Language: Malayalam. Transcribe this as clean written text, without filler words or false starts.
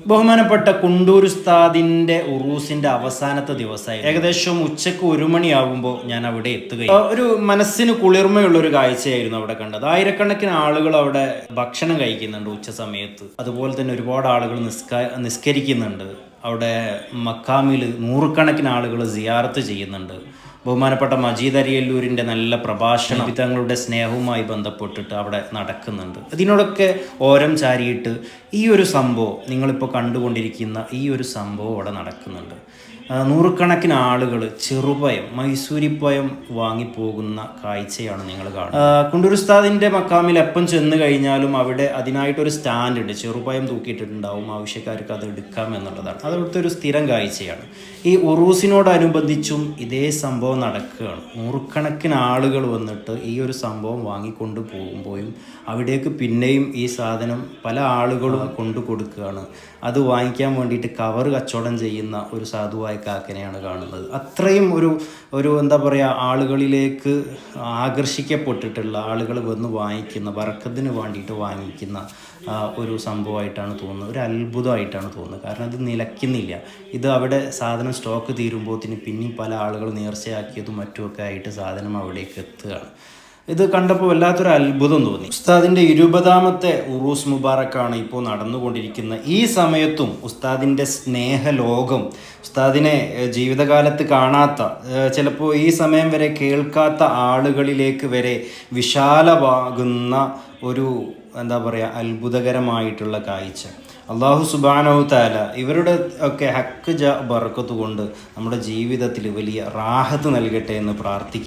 ബഹുമാനപ്പെട്ട കുണ്ടൂർ ഉസ്താദിന്റെ ഉറൂസിന്റെ അവസാനത്തെ ദിവസമായി ഏകദേശം ഉച്ചക്ക് 1 മണിയാകുമ്പോൾ ഞാൻ അവിടെ എത്തുകയും ഒരു മനസ്സിന് കുളിർമയുള്ള ഒരു കാഴ്ചയായിരുന്നു അവിടെ കണ്ടത്. ആയിരക്കണക്കിന് ആളുകൾ അവിടെ ഭക്ഷണം കഴിക്കുന്നുണ്ട് ഉച്ച സമയത്ത്. അതുപോലെ തന്നെ ഒരുപാട് ആളുകൾ നിസ്കരിക്കുന്നുണ്ട്. അവിടെ മക്കാമിൽ നൂറുകണക്കിന് ആളുകൾ സിയാറത്ത് ചെയ്യുന്നുണ്ട്. ബഹുമാനപ്പെട്ട മജീദ് അരിയല്ലൂരിൻ്റെ നല്ല പ്രഭാഷണം തങ്ങളുടെ സ്നേഹവുമായി ബന്ധപ്പെട്ടിട്ട് അവിടെ നടക്കുന്നുണ്ട്. ഇതിനോടൊക്കെ ഓരം ചാരിയിട്ട് ഈ ഒരു സംഭവം നിങ്ങളിപ്പോൾ കണ്ടുകൊണ്ടിരിക്കുന്ന ഈ ഒരു സംഭവം അവിടെ നടക്കുന്നുണ്ട്. നൂറുകണക്കിന് ആളുകൾ ചെറുപയം മൈസൂരിപ്പയം വാങ്ങിപ്പോകുന്ന കാഴ്ചയാണ് നിങ്ങൾ കാണുന്നത്. കുണ്ടൂർ ഉസ്താദിൻ്റെ മക്കാമിൽ എപ്പം ചെന്ന് കഴിഞ്ഞാലും അവിടെ അതിനായിട്ടൊരു സ്റ്റാൻഡ് ഉണ്ട്. ചെറുപയം തൂക്കിയിട്ടുണ്ടാവും, ആവശ്യക്കാർക്ക് അത് എടുക്കാം എന്നുള്ളതാണ്. അതവിടുത്തെ ഒരു സ്ഥിരം കാഴ്ചയാണ്. ഈ ഉറൂസിനോടനുബന്ധിച്ചും ഇതേ സംഭവം നടക്കുകയാണ്. നൂറുകണക്കിന് ആളുകൾ വന്നിട്ട് ഈ ഒരു സംഭവം വാങ്ങിക്കൊണ്ട് പോകുമ്പോഴും അവിടേക്ക് പിന്നെയും ഈ സാധനം പല ആളുകളും കൊണ്ടു കൊടുക്കുകയാണ്. അത് വാങ്ങിക്കാൻ വേണ്ടിയിട്ട് കവർ കച്ചവടം ചെയ്യുന്ന ഒരു സാധുവായ കാക്കനെയാണ് കാണുന്നത്. അത്രയും ഒരു എന്താ പറയുക, ആളുകളിലേക്ക് ആകർഷിക്കപ്പെട്ടിട്ടുള്ള ആളുകൾ വന്ന് വാങ്ങിക്കുന്ന ബർക്കത്തിന് വേണ്ടിയിട്ട് വാങ്ങിക്കുന്ന ഒരു സംഭവമായിട്ടാണ് തോന്നുന്നത്. ഒരു അത്ഭുതമായിട്ടാണ് തോന്നുന്നത്. കാരണം ഇത് നിലയ്ക്കുന്നില്ല. ഇത് അവിടെ സാധനം സ്റ്റോക്ക് തീരുമ്പോഴത്തിന് പിന്നെയും പല ആളുകൾ നേർച്ചയാക്കിയതും മറ്റുമൊക്കെ ആയിട്ട് സാധനം അവിടേക്ക് എത്തുകയാണ്. ഇത് കണ്ടപ്പോൾ വല്ലാത്തൊരു അത്ഭുതം തോന്നി. ഉസ്താദിൻ്റെ 20ാമത്തെ ഉറൂസ് മുബാറക്കാണ് ഇപ്പോൾ നടന്നുകൊണ്ടിരിക്കുന്നത്. ഈ സമയത്തും ഉസ്താദിൻ്റെ സ്നേഹലോകം, ഉസ്താദിനെ ജീവിതകാലത്ത് കാണാത്ത, ചിലപ്പോൾ ഈ സമയം വരെ കേൾക്കാത്ത ആളുകളിലേക്ക് വരെ വിശാലമാകുന്ന ഒരു എന്താ പറയുക അത്ഭുതകരമായിട്ടുള്ള കാഴ്ച. അള്ളാഹു സുബ്ഹാനഹു തആല ഇവരുടെ ഒക്കെ ഹക്ക് ബർക്കത്ത് കൊണ്ട് നമ്മുടെ ജീവിതത്തിൽ വലിയ റാഹത്ത് നൽകട്ടെ എന്ന് പ്രാർത്ഥിക്കും.